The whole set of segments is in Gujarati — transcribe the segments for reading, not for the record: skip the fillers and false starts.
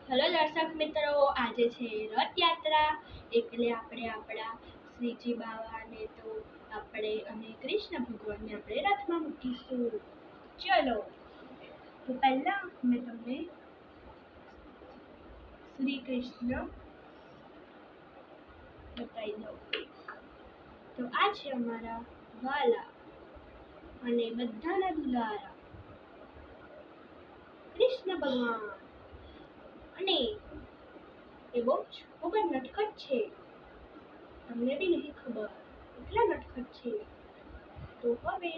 હેલો દર્શક મિત્રો, આજે છે રથયાત્રા એટલે આપણે આપણા શ્રીજી બાવાને તો આપણે અને કૃષ્ણ ભગવાનને આપણે રથમાં મૂકીશું. ચલો, તો પહેલા મેં તમને શ્રી કૃષ્ણ બતાવી દઉં. તો આ છે અમારા વાલા અને બધાના દુલારા કૃષ્ણ ભગવાન, અને એ બહુ ખૂબ જ નટખટ છે. તમને બી નહીં ખબર એટલા નટખટ છે. તો હવે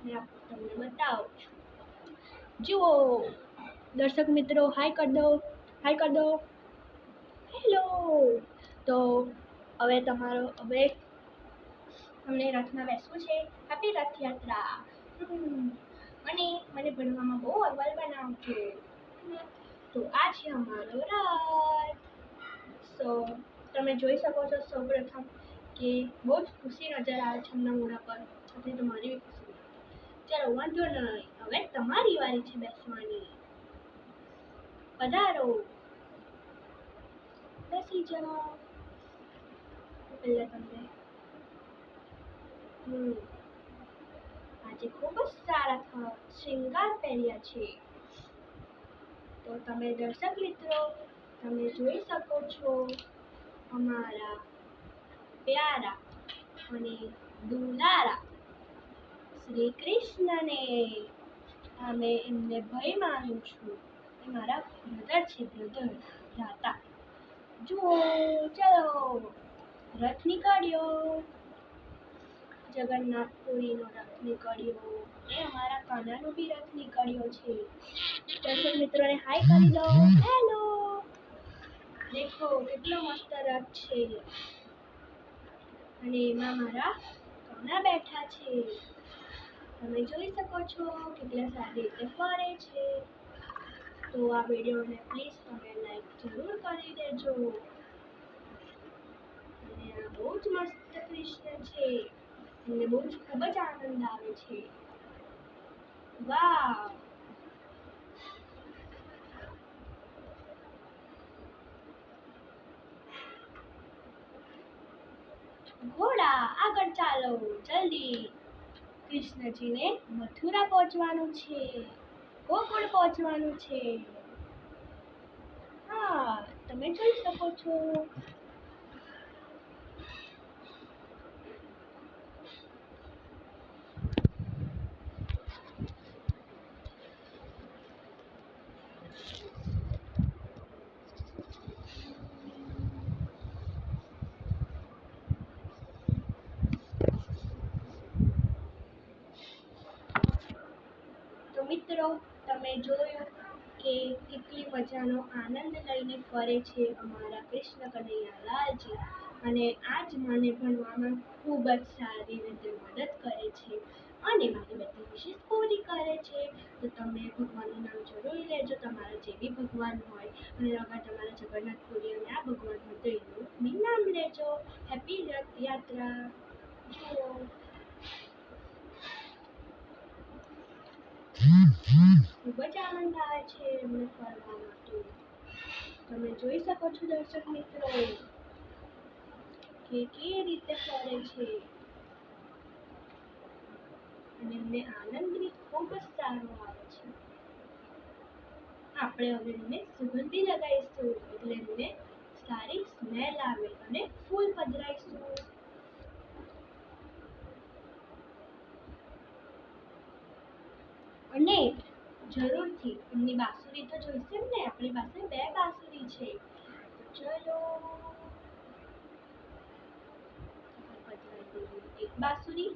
મેં તમને બતાવું છું. જુઓ દર્શક મિત્રો, હાય કરી દો, હાય કરી દો, હેલો. તો હવે તમને રથમાં બેસવું છે. હેપી રથયાત્રા. અને મને ભણવામાં બહુ અવ્વલ બનાવું છે. તો આ છે અમારો રથ. સો તમે જોઈ શકો છો સૌપ્રથમ કે બહુ જ ખુશી નજર આવે છે એમના મોઢા પર. એટલે તમારી બી ખુશી. ચલો વાંધો નહીં, હવે તમારી વારી છે બેસવાની. પધારો, બેસી જાઓ. પહેલા તમને આજે ખૂબ જ સારા શૃંગાર પહેર્યા છે. તો તમે દર્શક મિત્રો, તમે જોઈ શકો છો અમારા પ્યારા અને દુલારા શ્રી કૃષ્ણને. અમે એમને ભય માનું છું. એ મારા બ્રધર છે, બ્રધર, ભ્રાતા. જુઓ, ચલો, રથ નીકળ્યો. જગન્નાથપુરીનો રથ નીકળ્યો. એ અમારા કાનાનો બી રથ નીકળ્યો છે. દર્શક મિત્રોને હાય કરી દો, હેલો. દેખો કેટલો મસ્ત રથ છે. અને એમાં મારા કાના બેઠા છે. તમે જોઈ શકો છો કેટલા સારી રીતે ફરે છે. તો આ વિડીયોને પ્લીઝ તમે લાઈક જરૂર કરી દેજો. અને આ બહુ જ મસ્ત કૃષ્ણ છે. મને બહુ જ ખૂબ જ આનંદ આવે છે. વાવ. ઘોડા આગળ ચાલો, જલ્દી. કૃષ્ણજીને મથુરા પહોંચવાનું છે, ગોકુળ પહોંચવાનું છે. હા, તમે જોઈ શકો છો. તો મિત્રો, તમે જોયું કે કેટલી મજાનો આનંદ લઈને ફરે છે અમારા કૃષ્ણ કનૈયાલાલજી. અને આ જ મને ભણવામાં ખૂબ જ સારી રીતે મદદ કરે છે અને મારી બધી વિશેષ પૂરી કરે છે. તો તમે ભગવાનનું નામ જરૂર લેજો, તમારા જે બી ભગવાન હોય. અને અગર તમારા જગન્નાથપુરી અને આ ભગવાન હોય તો એનું બી નામ લેજો. હેપી રથયાત્રા. જુઓ, ખૂબ જ આનંદ આવે છે એમને ફરવામાં. તો તમે જોઈ શકો છો દર્શક મિત્રો કે કેવી રીતે ફરે છે. અને એમને આનંદ બી ખૂબ જ સારો આવે છે. આપણે હવે એમને સુગંધી લગાવીશું એટલે એમને સારી સ્મેલ આવે અને ફૂલ પધરાઈશું. અને જરૂરથી એમની બાંસુરી તો જોઈશે ને. આપણી પાસે 2 બાંસુરી છે. ચલો, એક બાંસુરી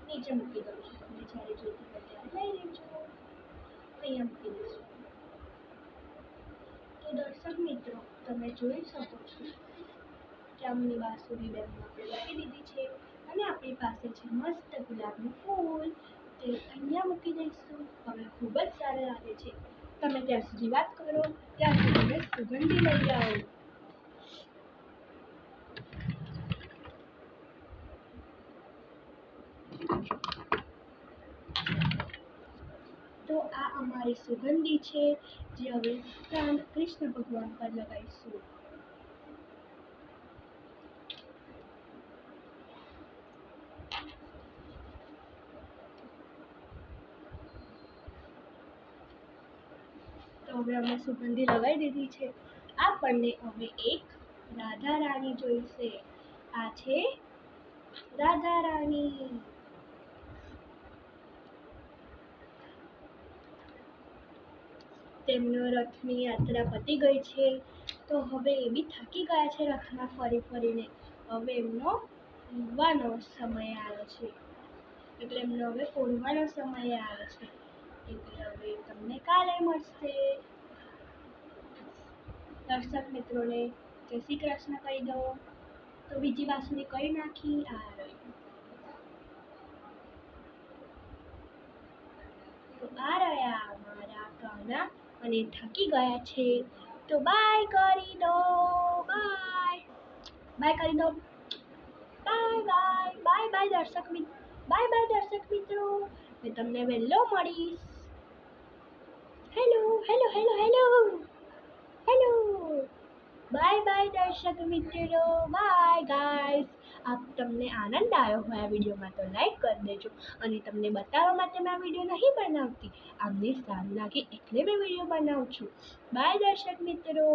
નીચે મૂકી દઉં છું. તમને જ્યારે જોઈતી હોય ત્યારે લઈ લેજો. અહીંયા મૂકી દઈશું. તો દર્શક મિત્રો, તમે જોઈ શકો છો કે આમની બાંસુરી 2 આપણે મૂકી દીધી છે. અને આપણી પાસે છે મસ્ત ગુલાબનું ફૂલ. તે અહીંયા મૂકી દઈશું. હવે ખૂબ જ સારું લાગે છે. તમે ત્યાં સુધી વાત કરો, ત્યાં સુધી તમે સુગંધી લઈ આવો. તો આ અમારી સુગંધી છે જે હવે કૃષ્ણ ભગવાન પર લગાવીશું. તો હવે અમે સુગંધી લગાવી દીધી છે. આપણને હવે એક રાધા રાણી જોઈશે. આ છે રાધા રાણી. તેમનો રથની યાત્રા પતી ગઈ છે, તો હવે એ બી થાકી ગયા છે રથમાં ફરી ફરીને. હવે એમનો ઊંઘવાનો સમય આવ્યો છે, એટલે એમનો હવે ઊંઘવાનો સમય આવ્યો છે. એટલે હવે તમને કાલે મળશે. દર્શક મિત્રોને જય શ્રી કૃષ્ણ કહી દો. તો બીજી બાસુરી કરી નાખી. આ રહી. તો આ રહ્યા અમારા કાના અને થાકી ગયા છે, તો બાય કરી દો. બાય બાય કરી દો. બાય બાય બાય બાય દર્શક મિત્રો. બાય બાય દર્શક મિત્રો. મેં તમને વહેલો મળીશ. Hello hello hello hello hello. Bye bye દર્શક મિત્રો. Bye guys. આપ તમને આનંદ આવ્યો હોય આ વિડીયોમાં તો લાઈક કરી દેજો. અને તમને બતાવવા માટે મેં આ વિડીયો નહીં બનાવતી, આમને સારું લાગે એટલે મેં વિડીયો બનાવું છું. બાય દર્શક મિત્રો.